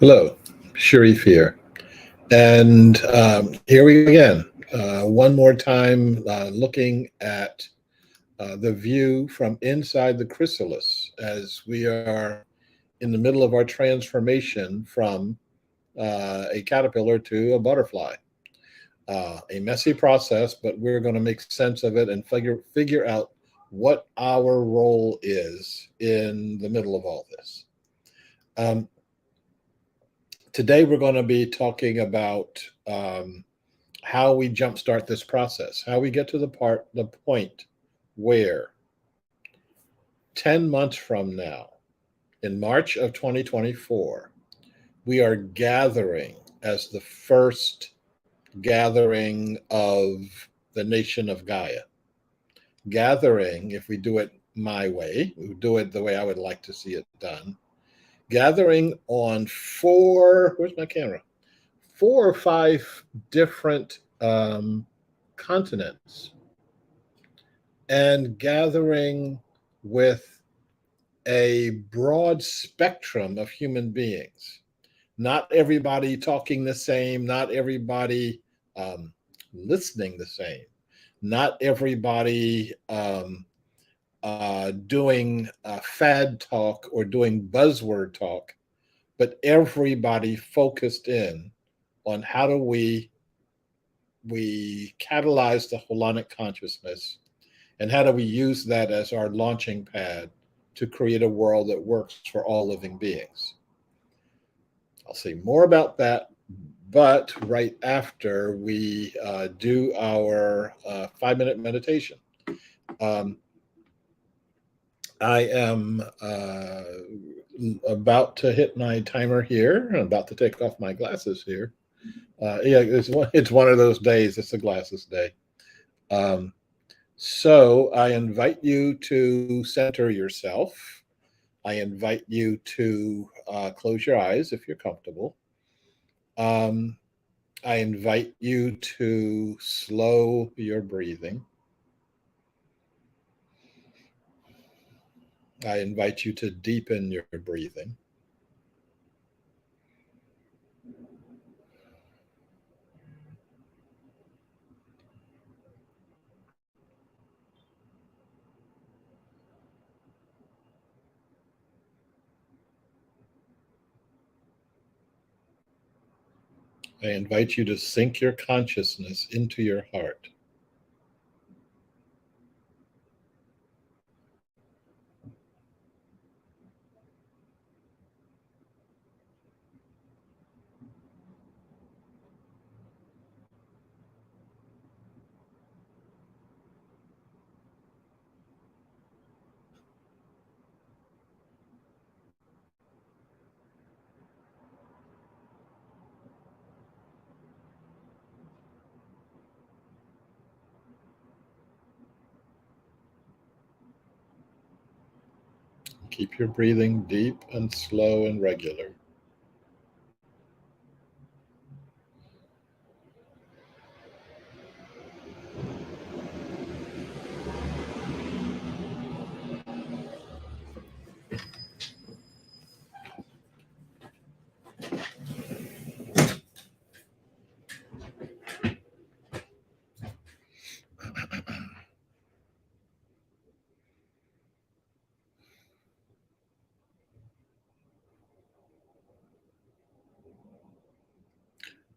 Hello, Sharif here. And here we go again. One more time, looking at the view from inside the chrysalis as we are in the middle of our transformation from a caterpillar to a butterfly. A messy process, but we're going to make sense of it and figure out what our role is in the middle of all this. Um, Today, we're going to be talking about how we jumpstart this process, how we get to the point where 10 months from now, in March of 2024, we are gathering as the first gathering of the nation of Gaia. Gathering, if we do it my way, we do it the way I would like to see it done, gathering on where's my camera? 4 or 5 different continents and gathering with a broad spectrum of human beings. Not everybody talking the same, not everybody listening the same, not everybody doing fad talk or doing buzzword talk, but everybody focused in on how do we catalyze the holonic consciousness, and how do we use that as our launching pad to create a world that works for all living beings. I'll say more about that, but right after we do our 5-minute meditation. I am about to hit my timer here. I'm about to take off my glasses here. It's one of those days. It's a glasses day. So I invite you to center yourself. I invite you to close your eyes if you're comfortable. I invite you to slow your breathing. I invite you to deepen your breathing. I invite you to sink your consciousness into your heart. Keep your breathing deep and slow and regular.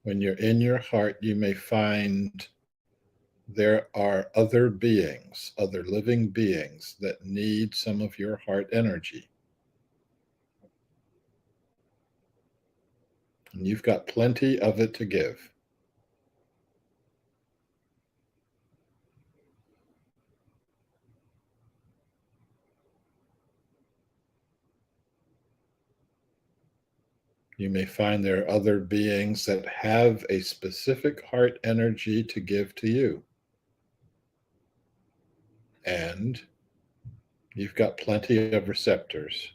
When you're in your heart, you may find there are other beings, other living beings that need some of your heart energy. And you've got plenty of it to give. You may find there are other beings that have a specific heart energy to give to you. And you've got plenty of receptors.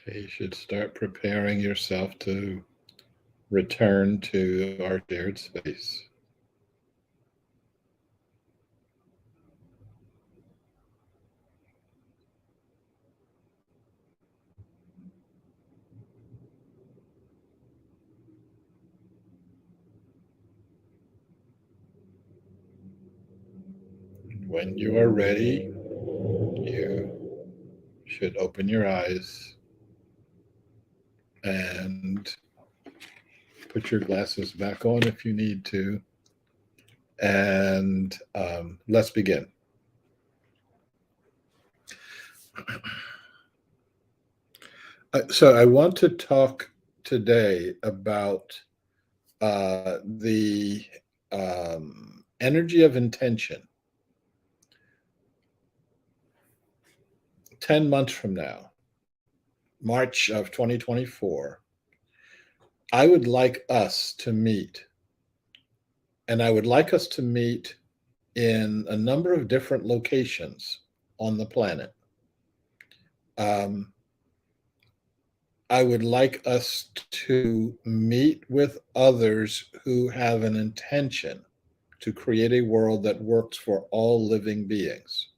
Okay, you should start preparing yourself to return to our shared space. When you are ready, you should open your eyes and put your glasses back on if you need to. And let's begin. So I want to talk today about the energy of intention. 10 months from now, March of 2024, I would like us to meet, and I would like us to meet in a number of different locations on the planet. Um, I would like us to meet with others who have an intention to create a world that works for all living beings.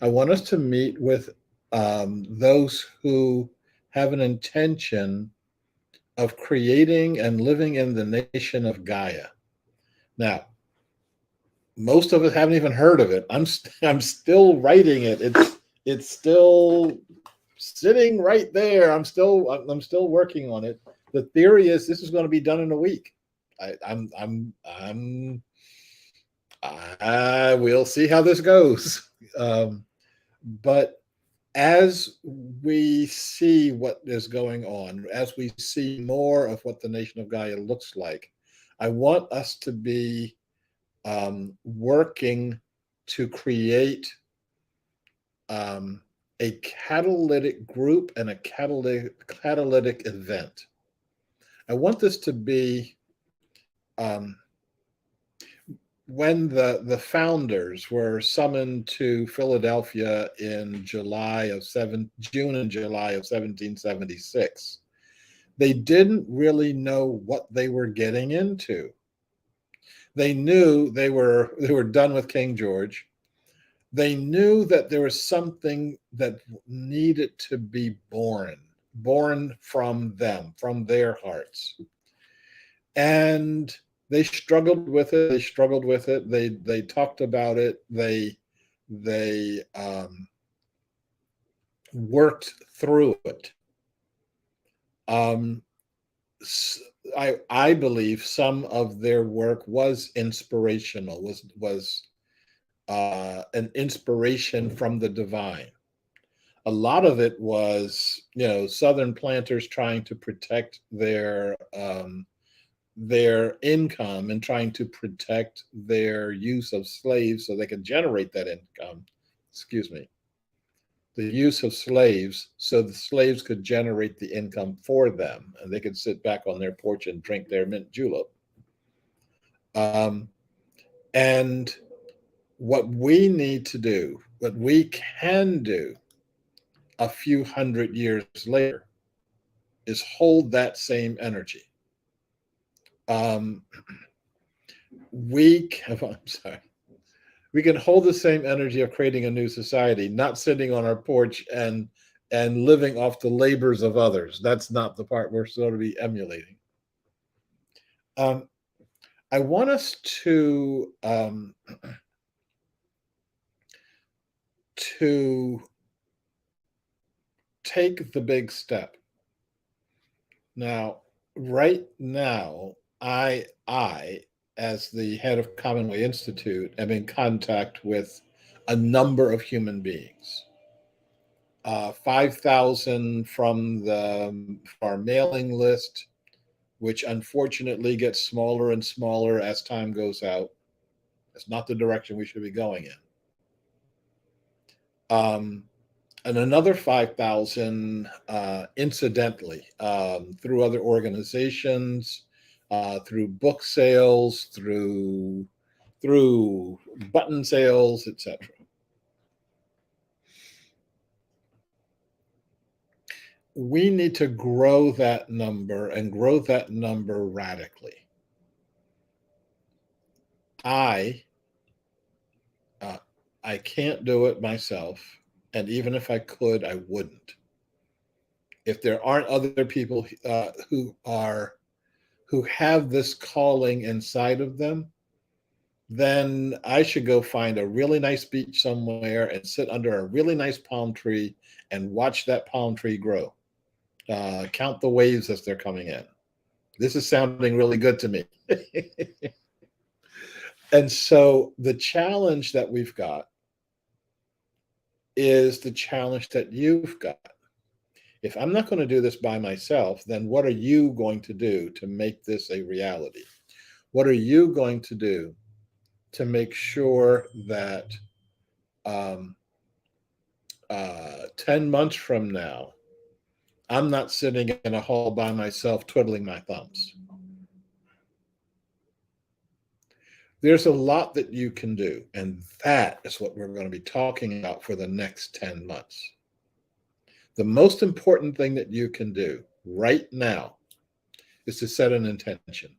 I want us to meet with those who have an intention of creating and living in the nation of Gaia. Now, most of us haven't even heard of it. I'm still writing it. It's still sitting right there. I'm still working on it. The theory is this is going to be done in a week. I will see how this goes. But as we see what is going on, as we see more of what the nation of Gaia looks like, I want us to be working to create a catalytic group and a catalytic event. I want this to be when the founders were summoned to Philadelphia in June and July of 1776. They didn't really know what they were getting into. They knew they were done with King George. They knew that there was something that needed to be born from them, from their hearts. And they struggled with it. They struggled with it. They talked about it. They worked through it. I believe some of their work was inspirational. Was an inspiration from the divine. A lot of it was, Southern planters trying to protect their income and trying to protect their use of slaves so they could generate that income. Excuse me. The use of slaves so the slaves could generate the income for them and they could sit back on their porch and drink their mint julep. And what we need to do, what we can do a few hundred years later, is hold that same energy. I'm sorry. We can hold the same energy of creating a new society, not sitting on our porch and living off the labors of others. That's not the part we're sort of be emulating. I want us to take the big step. Now, right now, I, as the head of Commonwealth Institute, am in contact with a number of human beings. 5,000 from our mailing list, which unfortunately gets smaller and smaller as time goes out. That's not the direction we should be going in. And another 5,000 incidentally through other organizations, through book sales, through button sales, etc. we need to grow that number and grow that number radically. I uh, I can't do it myself, and even if I could, I wouldn't. If there aren't other people who have this calling inside of them, then I should go find a really nice beach somewhere and sit under a really nice palm tree and watch that palm tree grow. Count the waves as they're coming in. This is sounding really good to me. And so the challenge that we've got is the challenge that you've got. If I'm not going to do this by myself, then what are you going to do to make this a reality? What are you going to do to make sure that 10 months from now, I'm not sitting in a hall by myself twiddling my thumbs? There's a lot that you can do, and that is what we're going to be talking about for the next 10 months. The most important thing that you can do right now is to set an intention.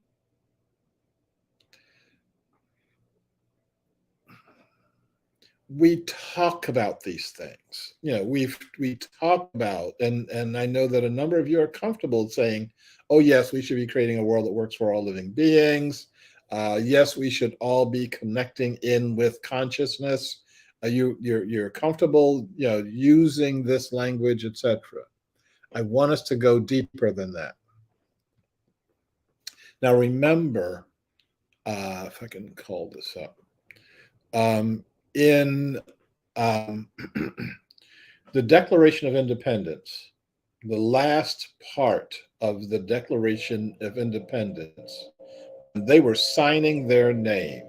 We talk about these things. We talk about, and I know that a number of you are comfortable saying, oh yes, we should be creating a world that works for all living beings. Yes, we should all be connecting in with consciousness. You're comfortable, using this language, etc. I want us to go deeper than that. Now, remember, if I can call this up, in the Declaration of Independence, the last part of the Declaration of Independence, they were signing their name.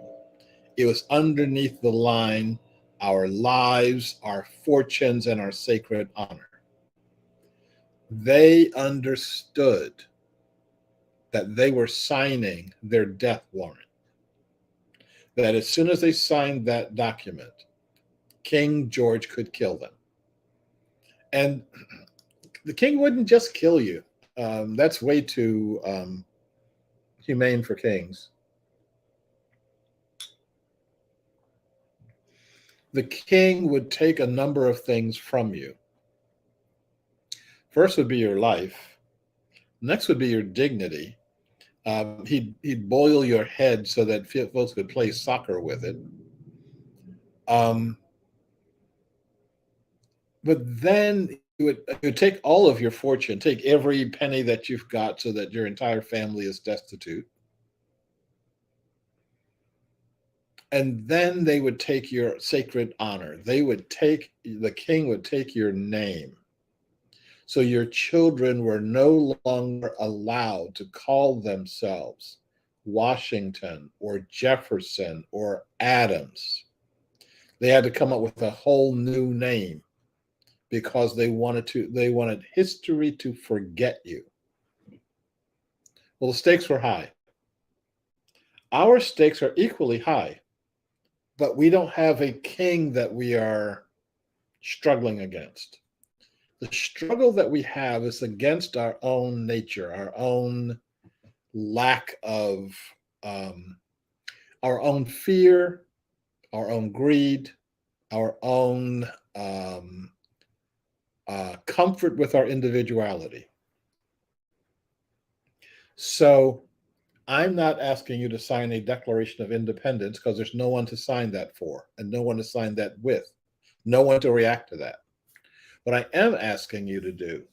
It was underneath the line, our lives, our fortunes, and our sacred honor. They understood that they were signing their death warrant. That as soon as they signed that document, King George could kill them. And the king wouldn't just kill you. That's way too humane for kings. The king would take a number of things from you. First would be your life. Next would be your dignity. He'd boil your head so that folks could play soccer with it. But then you would take all of your fortune, take every penny that you've got so that your entire family is destitute. And then they would take your sacred honor. The king would take your name. So your children were no longer allowed to call themselves Washington or Jefferson or Adams. They had to come up with a whole new name because they wanted history to forget you. Well, the stakes were high. Our stakes are equally high, but we don't have a king that we are struggling against. The struggle that we have is against our own nature, our own lack of, our own fear, our own greed, our own comfort with our individuality. So I'm not asking you to sign a Declaration of Independence because there's no one to sign that for and no one to sign that with, no one to react to that. What I am asking you to do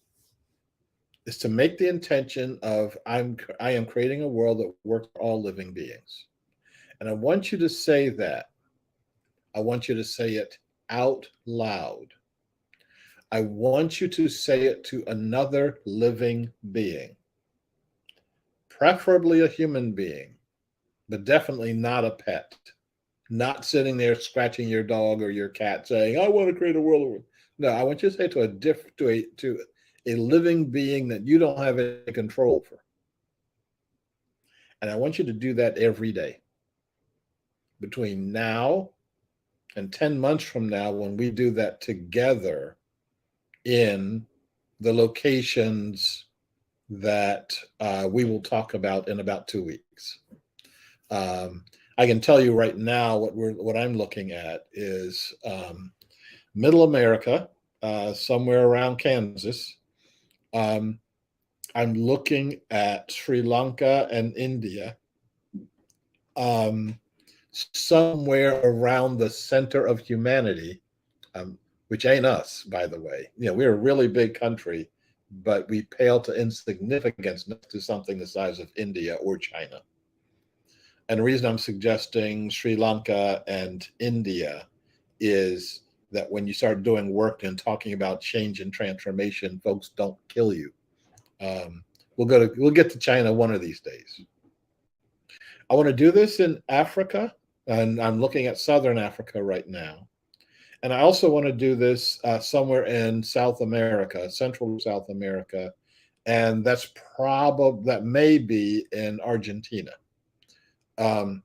is to make the intention of I am creating a world that works for all living beings. And I want you to say that. I want you to say it out loud. I want you to say it to another living being, preferably a human being, but definitely not a pet. Not sitting there scratching your dog or your cat saying, I want to create a world. No, I want you to say to a living being that you don't have any control over. And I want you to do that every day. Between now and 10 months from now, when we do that together in the locations that we will talk about in about 2 weeks. I can tell you right now what I'm looking at is Middle America, somewhere around Kansas. Um, I'm looking at Sri Lanka and India, um, somewhere around the center of humanity, which ain't us, by the way. We're a really big country, but we pale to insignificance next to something the size of India or China. And the reason I'm suggesting Sri Lanka and India is that when you start doing work and talking about change and transformation, folks don't kill you. We'll get to China one of these days. I want to do this in Africa, and I'm looking at Southern Africa right now. And I also want to do this somewhere in South America, Central South America, and that may be in Argentina. So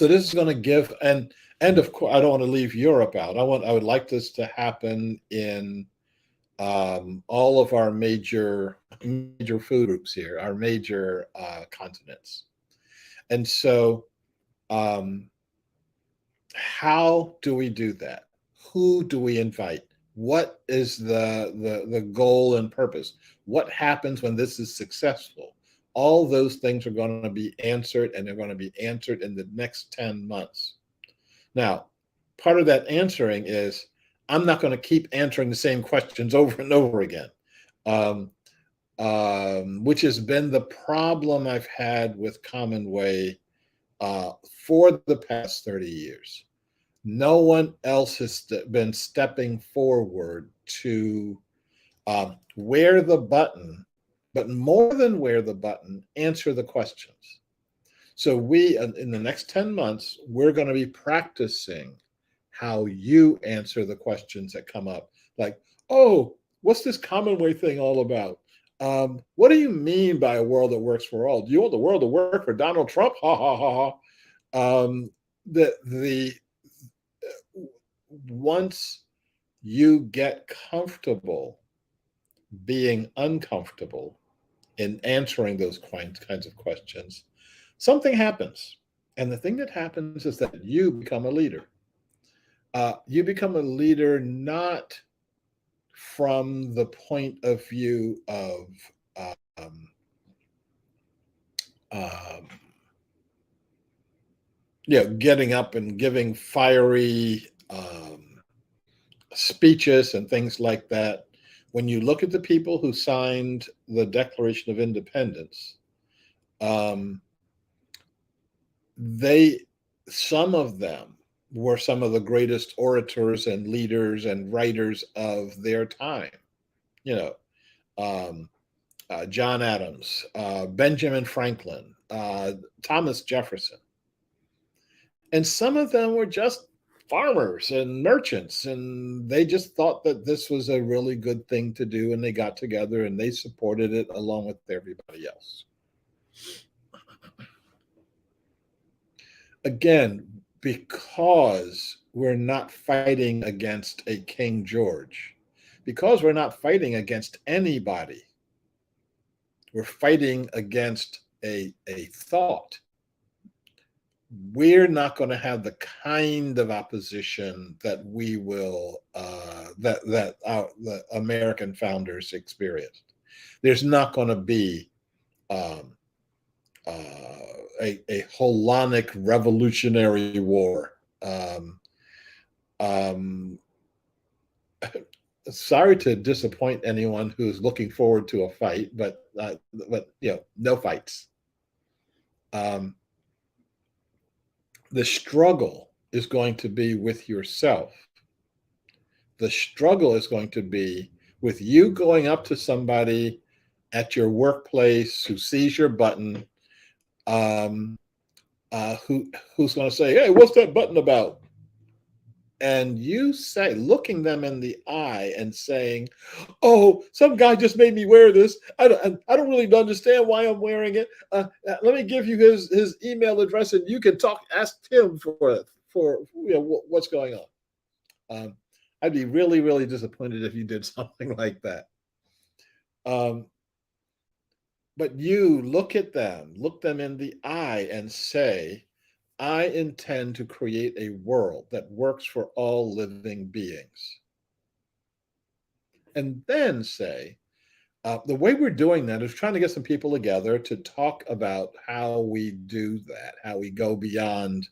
this is going to give, and of course, I don't want to leave Europe out. I would like this to happen in all of our major food groups here, our major continents. And so, how do we do that? Who do we invite? What is the goal and purpose? What happens when this is successful? All those things are going to be answered, and they're going to be answered in the next 10 months. Now, part of that answering is I'm not going to keep answering the same questions over and over again, which has been the problem I've had with Common Way for the past 30 years. No one else has been stepping forward to wear the button, but more than wear the button, answer the questions. So we, in the next 10 months, we're going to be practicing how you answer the questions that come up. Like, oh, what's this Common Way thing all about? What do you mean by a world that works for all? Do you want the world to work for Donald Trump? Ha, ha, ha, ha. Once you get comfortable being uncomfortable in answering those kinds of questions, something happens. And the thing that happens is that you become a leader. You become a leader not from the point of view of getting up and giving fiery speeches and things like that. When you look at the people who signed the Declaration of Independence, some of them were some of the greatest orators and leaders and writers of their time. John Adams, Benjamin Franklin, Thomas Jefferson. And some of them were just farmers and merchants, and they just thought that this was a really good thing to do, and they got together and they supported it along with everybody else. Again, because we're not fighting against a King George, because we're not fighting against anybody, we're fighting against a thought. We're not going to have the kind of opposition that we will that the American founders experienced. There's not going to be a Hellenic revolutionary war. Sorry to disappoint anyone who's looking forward to a fight, but no fights. The struggle is going to be with yourself. The struggle is going to be with you going up to somebody at your workplace who sees your button, who's going to say, "Hey, what's that button about?" And you say, looking them in the eye and saying, "Oh, some guy just made me wear this. I don't really understand why I'm wearing it. Let me give you his email address, and you can ask him for what's going on." I'd be really, really disappointed if you did something like that. Um, but you look them in the eye and say, I intend to create a world that works for all living beings. And then say, the way we're doing that is trying to get some people together to talk about how we do that, how we go beyond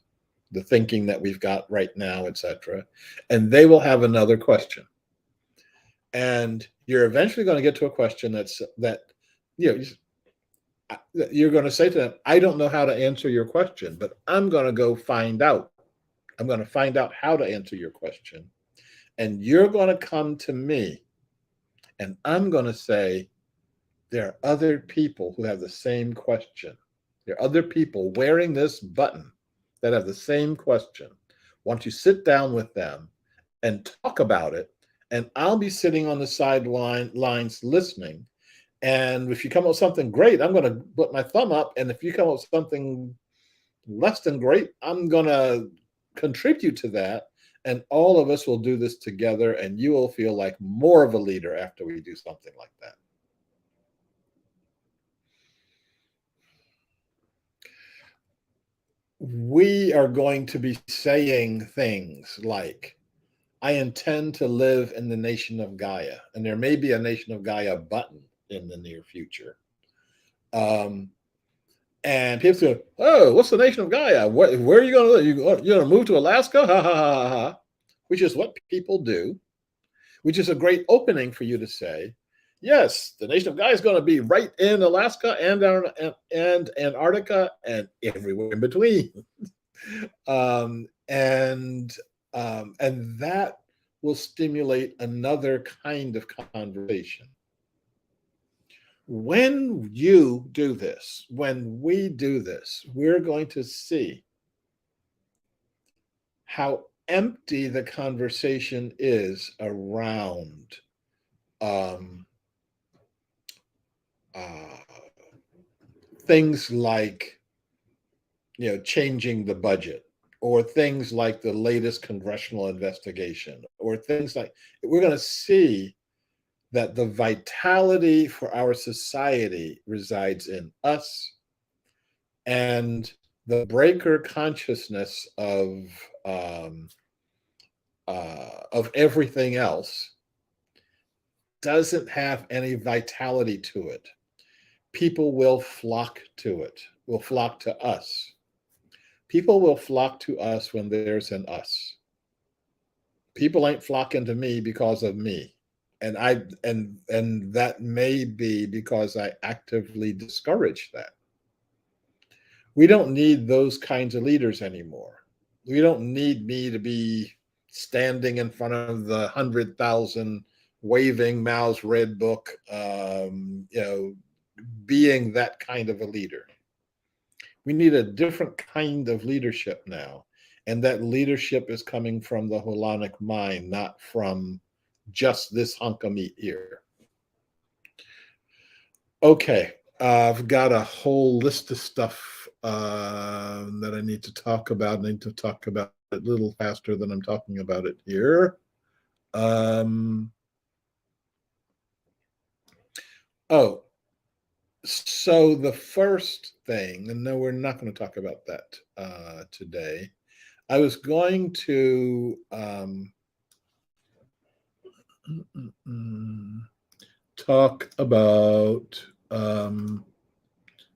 the thinking that we've got right now, etc. And they will have another question. And you're eventually going to get to a question that you know you're going to say to them, I don't know how to answer your question, but I'm going to go find out. I'm going to find out how to answer your question. And you're going to come to me and I'm going to say, there are other people who have the same question. There are other people wearing this button that have the same question. Why don't you sit down with them and talk about it? And I'll be sitting on the sidelines listening. And if you come up with something great, I'm going to put my thumb up. And if you come up with something less than great, I'm going to contribute to that. And all of us will do this together. And you will feel like more of a leader after we do something like that. We are going to be saying things like, I intend to live in the nation of Gaia. And there may be a nation of Gaia button in the near future. And people say, oh, what's the nation of Gaia? Where are you going to live? You're going to move to Alaska? Ha, ha, ha, ha. Which is what people do, which is a great opening for you to say, yes, the nation of Gaia is going to be right in Alaska and Antarctica and everywhere in between. um, and and that will stimulate another kind of conversation. When you do this, when we do this, we're going to see how empty the conversation is around um, uh, things like, changing the budget, or things like the latest congressional investigation, or things like, we're going to see that the vitality for our society resides in us, and the breaker consciousness um, of everything else doesn't have any vitality to it. People will flock to it, will flock to us. People will flock to us when there's an us. People ain't flocking to me because of me. And that may be because I actively discourage that. We don't need those kinds of leaders anymore. We don't need me to be standing in front of the 100,000 waving Mao's red book, being that kind of a leader. We need a different kind of leadership now. And that leadership is coming from the holonic mind, not from just this hunk of meat here. Okay, I've got a whole list of stuff that I need to talk about. I need to talk about it a little faster than I'm talking about it here. So the first thing, and no, we're not going to talk about that today. I was going to talk about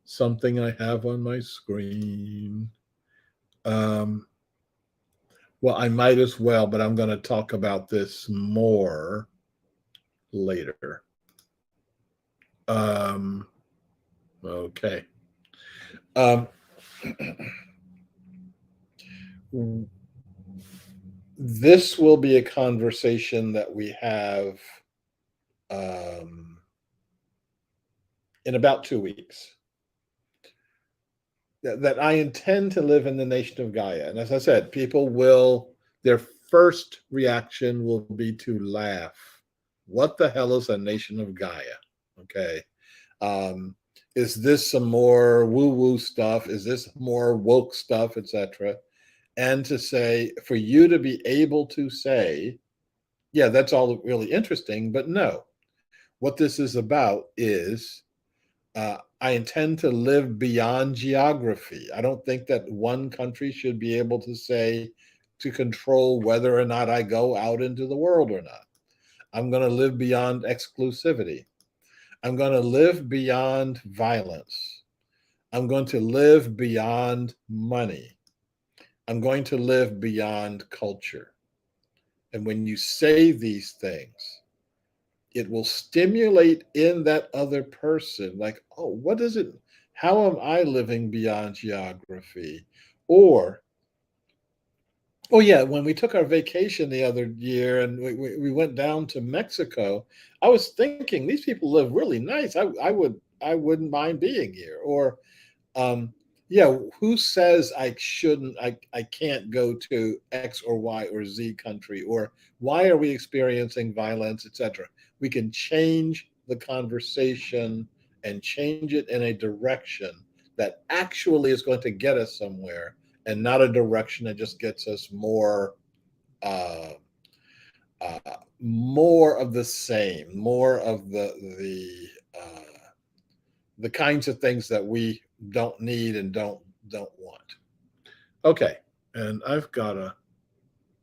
something I have on my screen. Well, I might as well, but I'm going to talk about this more later. Okay. This will be a conversation that we have in about 2 weeks. That I intend to live in the nation of Gaia. And as I said, their first reaction will be to laugh. What the hell is a nation of Gaia? Okay. Is this some more woo-woo stuff? Is this more woke stuff, etc.? And to say, for you to be able to say, yeah, that's all really interesting, but no. What this is about is I intend to live beyond geography. I don't think that one country should be able to say, to control whether or not I go out into the world or not. I'm going to live beyond exclusivity. I'm going to live beyond violence. I'm going to live beyond money. I'm going to live beyond culture. And when you say these things, it will stimulate in that other person, like, oh, what is it? How am I living beyond geography? Or, oh, yeah, when we took our vacation the other year and we went down to Mexico, I was thinking these people live really nice. I wouldn't mind being here. Or um, yeah, who says I can't go to X or Y or Z country, or why are we experiencing violence, etc. We can change the conversation and change it in a direction that actually is going to get us somewhere, and not a direction that just gets us uh, more of the same, more of the kinds of things that we don't need and don't want. Okay, and I've got a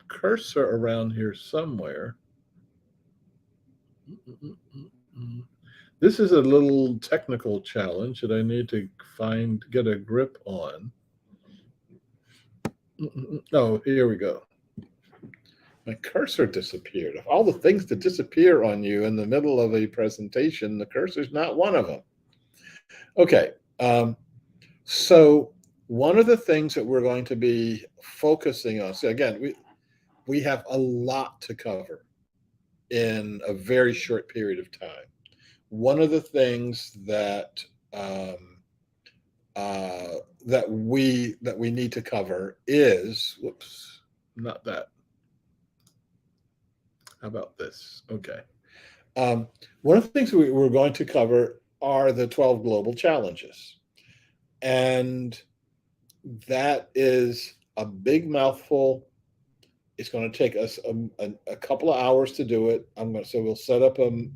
cursor around here somewhere. This is a little technical challenge that I need to get a grip on. Oh, here we go. My cursor disappeared. Of all the things that disappear on you in the middle of a presentation, the cursor's not one of them. Okay, so one of the things that we're going to be focusing on, so again, we have a lot to cover in a very short period of time. One of the things um, uh, that we need to cover is, whoops, not that. How about this? Okay. One of the things we're going to cover are the 12 global challenges. And that is a big mouthful. It's going to take us a couple of hours to do it. So we'll set up um,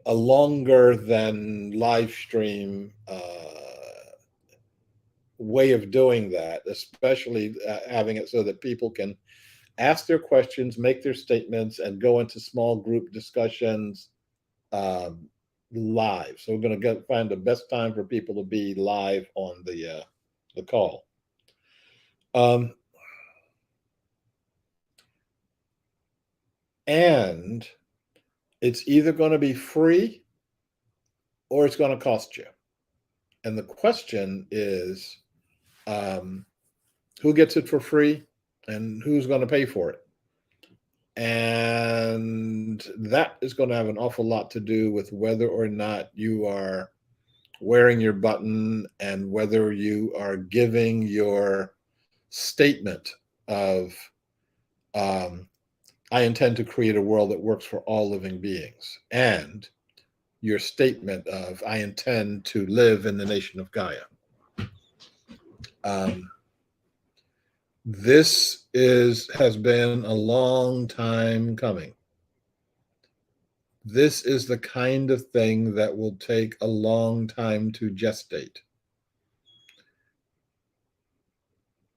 a longer than live stream way of doing that, especially having it so that people can ask their questions, make their statements, and go into small group discussions um, live. So we're going to find the best time for people to be live on the call. Um, and it's either going to be free or it's going to cost you. And the question is, um, who gets it for free and who's going to pay for it? And that is going to have an awful lot to do with whether or not you are wearing your button and whether you are giving your statement of, um, I intend to create a world that works for all living beings, and your statement of, I intend to live in the nation of Gaia. Um, this has been a long time coming. This is the kind of thing that will take a long time to gestate.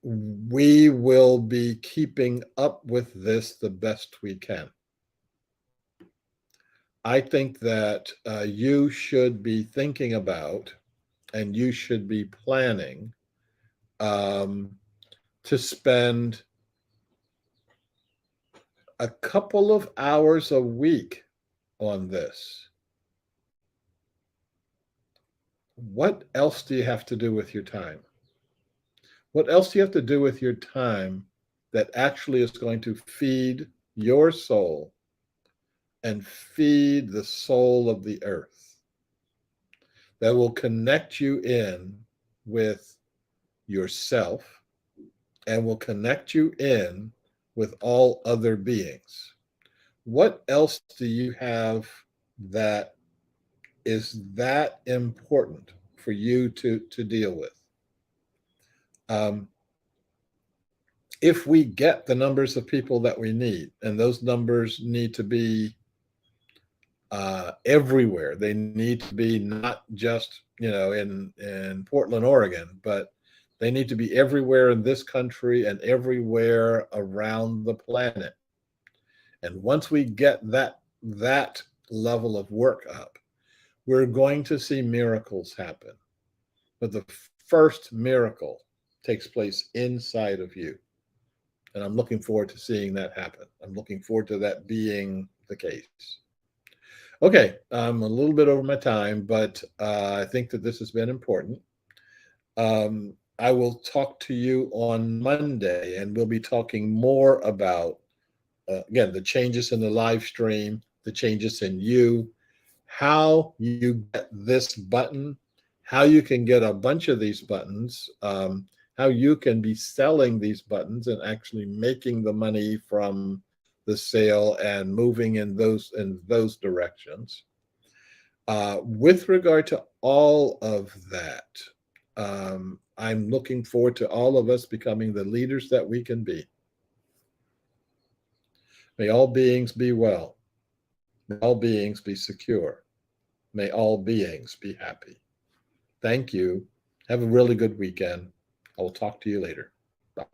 We will be keeping up with this the best we can. I think that you should be thinking about and you should be planning um, to spend a couple of hours a week on this. What else do you have to do with your time? What else do you have to do with your time that actually is going to feed your soul and feed the soul of the earth? That will connect you in with yourself and will connect you in with all other beings. What else do you have that is that important for you to deal with? Um, if we get the numbers of people that we need, and those numbers need to be everywhere. They need to be not just, in Portland, Oregon, but they need to be everywhere in this country and everywhere around the planet. And once we get that level of work up, we're going to see miracles happen. But the first miracle takes place inside of you. And I'm looking forward to seeing that happen. I'm looking forward to that being the case. Okay, I'm a little bit over my time, but I think that this has been important. I will talk to you on Monday, and we'll be talking more about, again, the changes in the live stream, the changes in you, how you get this button, how you can get a bunch of these buttons, how you can be selling these buttons and actually making the money from the sale and moving in those directions. With regard to all of that, I'm looking forward to all of us becoming the leaders that we can be. May all beings be well. May all beings be secure. May all beings be happy. Thank you. Have a really good weekend. I will talk to you later. Bye.